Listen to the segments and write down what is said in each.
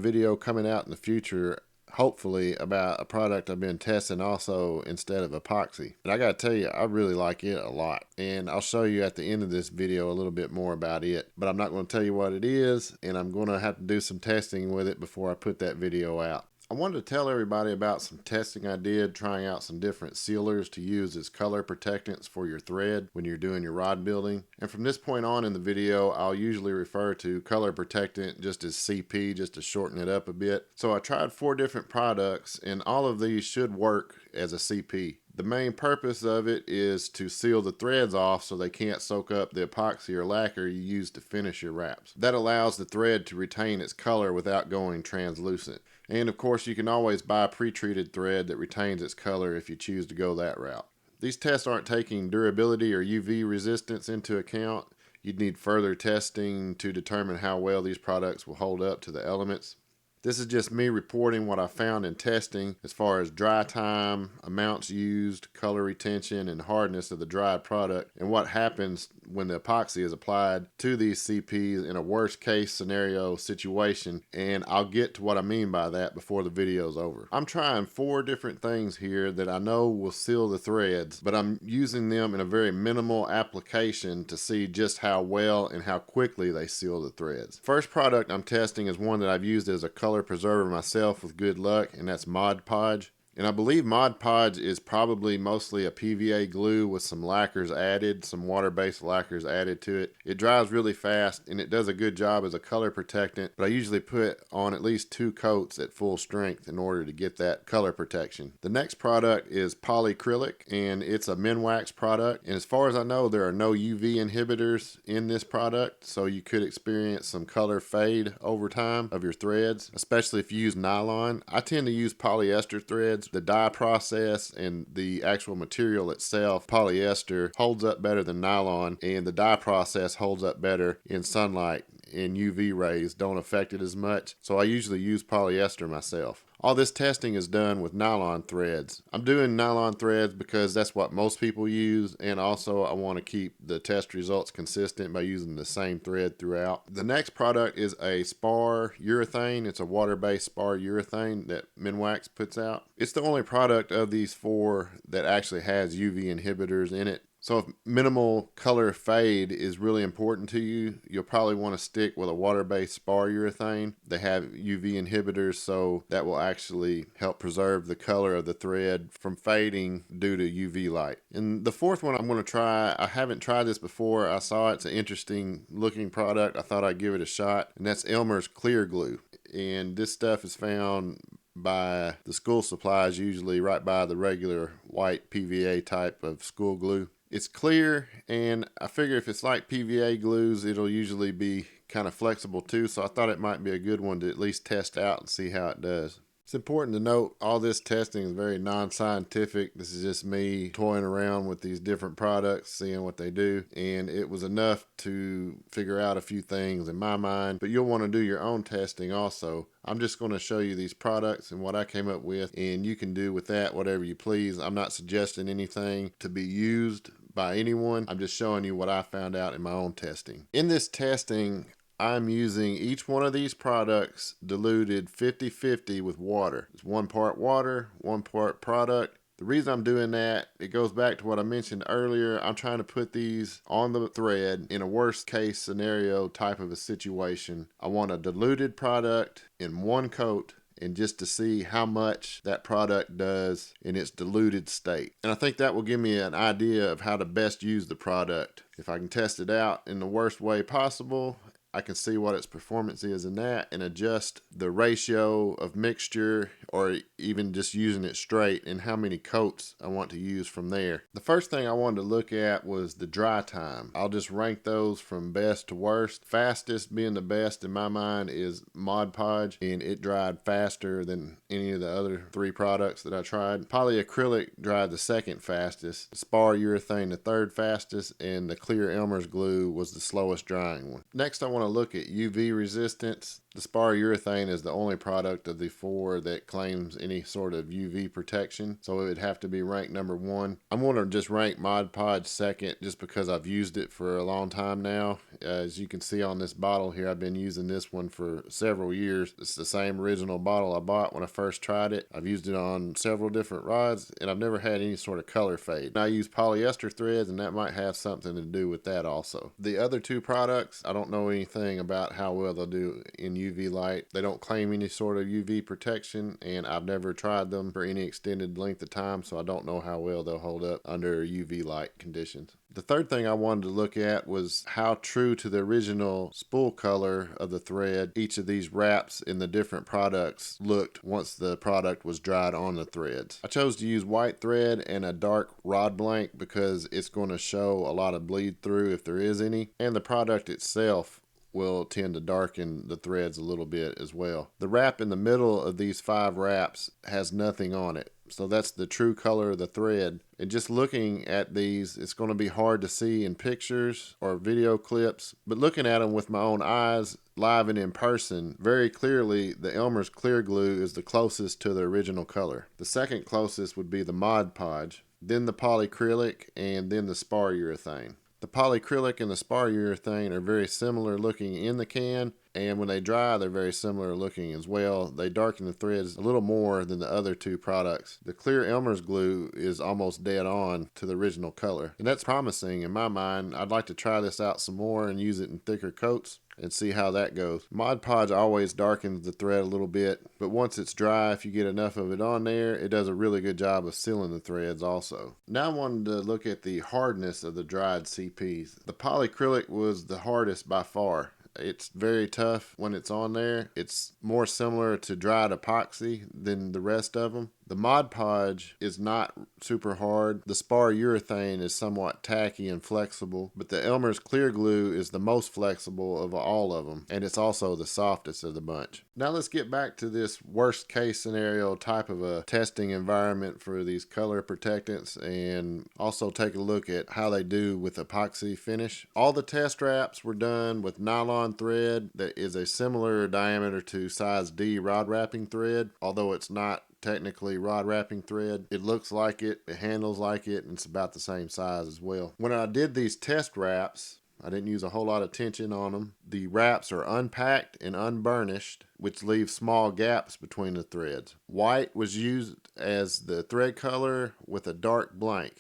video coming out in the future, hopefully, about a product I've been testing also instead of epoxy. And I gotta tell you, I really like it a lot. And I'll show you at the end of this video a little bit more about it. But I'm not going to tell you what it is, and I'm going to have to do some testing with it before I put that video out. I wanted to tell everybody about some testing I did trying out some different sealers to use as color protectants for your thread when you're doing your rod building. And from this point on in the video, I'll usually refer to color protectant just as CP, just to shorten it up a bit. So I tried 4 different products, and all of these should work as a CP. The main purpose of it is to seal the threads off so they can't soak up the epoxy or lacquer you use to finish your wraps. That allows the thread to retain its color without going translucent. And of course, you can always buy pre-treated thread that retains its color if you choose to go that route. These tests aren't taking durability or UV resistance into account. You'd need further testing to determine how well these products will hold up to the elements. This is just me reporting what I found in testing as far as dry time, amounts used, color retention, and hardness of the dried product, and what happens when the epoxy is applied to these CPs in a worst case scenario situation. And I'll get to what I mean by that before the video's over. I'm trying 4 different things here that I know will seal the threads, but I'm using them in a very minimal application to see just how well and how quickly they seal the threads. First product I'm testing is one that I've used as a color preserver myself with good luck, and that's Mod Podge. And I believe Mod Podge is probably mostly a PVA glue with some lacquers added, some water-based lacquers added to it. It dries really fast and it does a good job as a color protectant, but I usually put on at least 2 coats at full strength in order to get that color protection. The next product is polyacrylic, and it's a Minwax product. And as far as I know, there are no UV inhibitors in this product, so you could experience some color fade over time of your threads, especially if you use nylon. I tend to use polyester threads. The dye process and the actual material itself, polyester, holds up better than nylon, and the dye process holds up better in sunlight, and UV rays don't affect it as much. So I usually use polyester myself. All this testing is done with nylon threads. I'm doing nylon threads because that's what most people use, and also I want to keep the test results consistent by using the same thread throughout. The next product is a spar urethane. It's a water-based spar urethane that Minwax puts out. It's the only product of these 4 that actually has UV inhibitors in it. So if minimal color fade is really important to you, you'll probably want to stick with a water-based spar urethane. They have UV inhibitors, so that will actually help preserve the color of the thread from fading due to UV light. And the 4th one I'm going to try, I haven't tried this before. I saw it's an interesting looking product. I thought I'd give it a shot, and that's Elmer's clear glue. And this stuff is found by the school supplies, usually right by the regular white PVA type of school glue. It's clear, and I figure if it's like PVA glues, it'll usually be kind of flexible too, so I thought it might be a good one to at least test out and see how it does. It's important to note all this testing is very non-scientific. This is just me toying around with these different products, seeing what they do, and it was enough to figure out a few things in my mind, but you'll want to do your own testing also. I'm just going to show you these products and what I came up with, and you can do with that whatever you please. I'm not suggesting anything to be used by anyone. I'm just showing you what I found out in my own testing. In this testing, I'm using each one of these products diluted 50-50 with water. It's 1 part water, 1 part product. The reason I'm doing that, it goes back to what I mentioned earlier. I'm trying to put these on the thread in a worst case scenario type of a situation. I want a diluted product in 1 coat, and just to see how much that product does in its diluted state. And I think that will give me an idea of how to best use the product. If I can test it out in the worst way possible, I can see what its performance is in that and adjust the ratio of mixture, or even just using it straight, and how many coats I want to use from there. The first thing I wanted to look at was the dry time. I'll just rank those from best to worst. Fastest being the best in my mind is Mod Podge, and it dried faster than any of the other 3 products that I tried. Polyacrylic dried the 2nd fastest, spar urethane the 3rd fastest, and the clear Elmer's glue was the slowest drying one. Next I want to look at UV resistance. The spar urethane is the only product of the four that claims any sort of UV protection, so it would have to be ranked number one. I'm going to just rank Mod Podge second just because I've used it for a long time now. As you can see on this bottle here, I've been using this one for several years. It's the same original bottle I bought when I first tried it. I've used it on several different rods, and I've never had any sort of color fade. I use polyester threads, and that might have something to do with that also. The other two products, I don't know anything about how well they'll do in UV light. They don't claim any sort of UV protection, and I've never tried them for any extended length of time, so I don't know how well they'll hold up under UV light conditions. The third thing I wanted to look at was how true to the original spool color of the thread each of these wraps in the different products looked once the product was dried on the threads. I chose to use white thread and a dark rod blank because it's going to show a lot of bleed through if there is any, and the product itself will tend to darken the threads a little bit as well. The wrap in the middle of these 5 wraps has nothing on it. So that's the true color of the thread. And just looking at these, it's going to be hard to see in pictures or video clips, but looking at them with my own eyes, live and in person, very clearly the Elmer's clear glue is the closest to the original color. The second closest would be the Mod Podge, then the polyacrylic, and then the spar urethane. The polyacrylic and the spar urethane are very similar looking in the can, and when they dry, they're very similar looking as well. They darken the threads a little more than the other two products. The clear Elmer's glue is almost dead on to the original color, and that's promising in my mind. I'd like to try this out some more and use it in thicker coats and see how that goes. Mod Podge always darkens the thread a little bit, but once it's dry, if you get enough of it on there, it does a really good job of sealing the threads also. Now I wanted to look at the hardness of the dried CPs. The polyacrylic was the hardest by far. It's very tough when it's on there. It's more similar to dried epoxy than the rest of them. The Mod Podge is not super hard. The spar urethane is somewhat tacky and flexible, but the Elmer's clear glue is the most flexible of all of them, and it's also the softest of the bunch. Now let's get back to this worst case scenario type of a testing environment for these color protectants, and also take a look at how they do with epoxy finish. All the test wraps were done with nylon thread that is a similar diameter to size D rod wrapping thread, although it's not technically rod wrapping thread. It looks like it handles like it, and it's about the same size as well. When I did these test wraps, I didn't use a whole lot of tension on them. The wraps are unpacked and unburnished, which leaves small gaps between the threads. White was used as the thread color with a dark blank.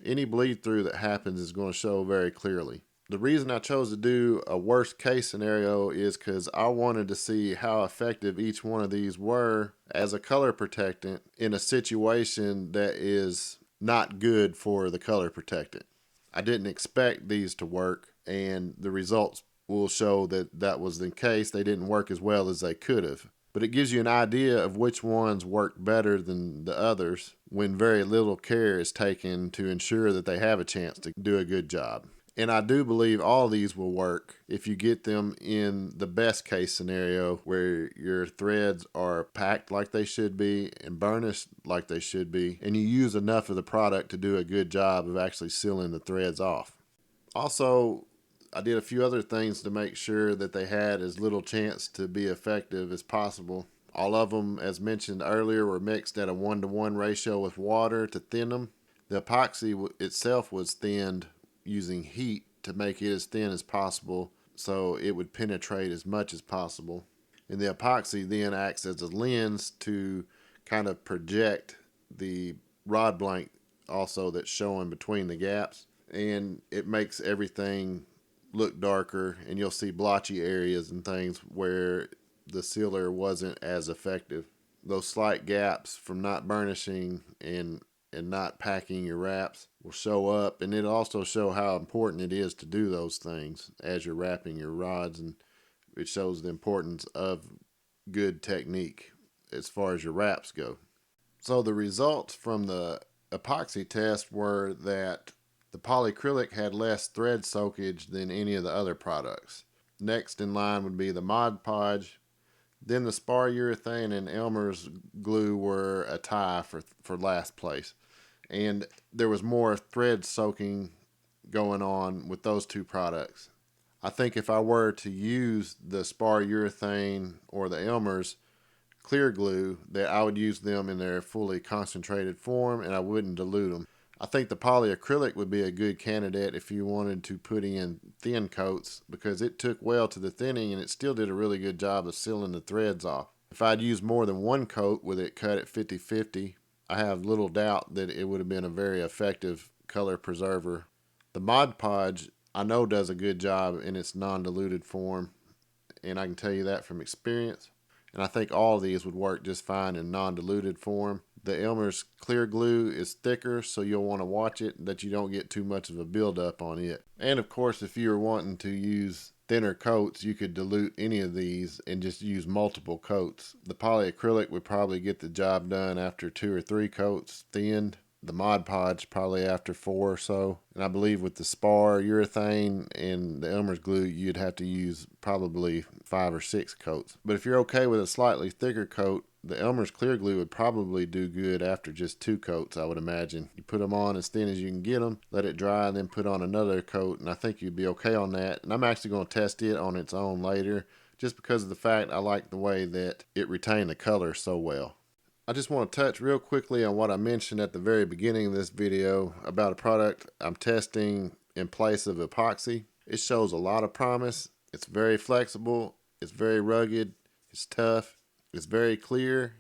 Any bleed through that happens is going to show very clearly. The reason I chose to do a worst case scenario is because I wanted to see how effective each one of these were as a color protectant in a situation that is not good for the color protectant. I didn't expect these to work, and the results will show that that was the case. They didn't work as well as they could have. But it gives you an idea of which ones work better than the others when very little care is taken to ensure that they have a chance to do a good job. And I do believe all these will work if you get them in the best case scenario where your threads are packed like they should be and burnished like they should be, and you use enough of the product to do a good job of actually sealing the threads off. Also, I did a few other things to make sure that they had as little chance to be effective as possible. All of them, as mentioned earlier, were mixed at a 1-to-1 ratio with water to thin them. The epoxy itself was thinned using heat to make it as thin as possible so it would penetrate as much as possible. And the epoxy then acts as a lens to kind of project the rod blank also that's showing between the gaps, and it makes everything look darker, and you'll see blotchy areas and things where the sealer wasn't as effective. Those slight gaps from not burnishing and not packing your wraps will show up, and it'll also show how important it is to do those things as you're wrapping your rods, and it shows the importance of good technique as far as your wraps go. So the results from the epoxy test were that the polyacrylic had less thread soakage than any of the other products. Next in line would be the Mod Podge. Then the spar urethane and Elmer's glue were a tie for last place. And there was more thread soaking going on with those two products. I think if I were to use the spar urethane or the Elmer's clear glue, that I would use them in their fully concentrated form and I wouldn't dilute them. I think the polyacrylic would be a good candidate if you wanted to put in thin coats, because it took well to the thinning and it still did a really good job of sealing the threads off. If I'd used more than one coat with it cut at 50-50, I have little doubt that it would have been a very effective color preserver. The Mod Podge I know does a good job in its non-diluted form, and I can tell you that from experience. And I think all of these would work just fine in non-diluted form. The Elmer's clear glue is thicker, so you'll want to watch it that you don't get too much of a buildup on it. And of course, if you're wanting to use thinner coats, you could dilute any of these and just use multiple coats. The polyacrylic would probably get the job done after 2 or 3 coats thinned. The Mod Podge probably after 4 or so. And I believe with the spar urethane and the Elmer's glue, you'd have to use probably 5 or 6 coats. But if you're okay with a slightly thicker coat, the Elmer's clear glue would probably do good after just 2 coats, I would imagine. You put them on as thin as you can get them, let it dry, and then put on another coat, and I think you'd be okay on that. And I'm actually going to test it on its own later, just because of the fact I like the way that it retained the color so well. I just want to touch real quickly on what I mentioned at the very beginning of this video about a product I'm testing in place of epoxy. It shows a lot of promise. It's very flexible, it's very rugged, it's tough, it's very clear.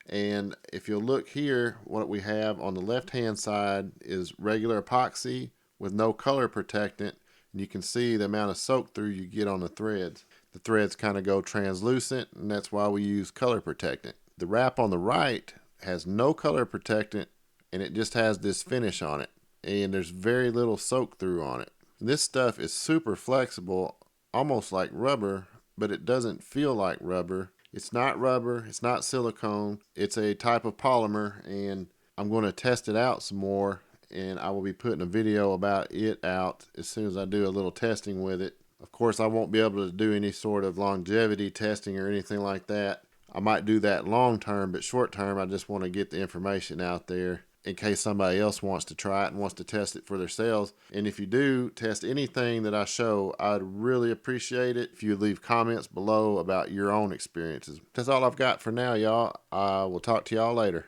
And if you'll look here, what we have on the left hand side is regular epoxy with no color protectant, and you can see the amount of soak through you get on the threads. The threads kind of go translucent, and that's why we use color protectant. The wrap on the right has no color protectant, and it just has this finish on it, and there's very little soak through on it. This stuff is super flexible, almost like rubber, but it doesn't feel like rubber. It's not rubber, it's not silicone, it's a type of polymer, and I'm going to test it out some more, and I will be putting a video about it out as soon as I do a little testing with it. Of course, I won't be able to do any sort of longevity testing or anything like that. I might do that long term, but short term, I just want to get the information out there in case somebody else wants to try it and wants to test it for themselves. And if you do test anything that I show, I'd really appreciate it if you leave comments below about your own experiences. That's all I've got for now, y'all. I will talk to y'all later.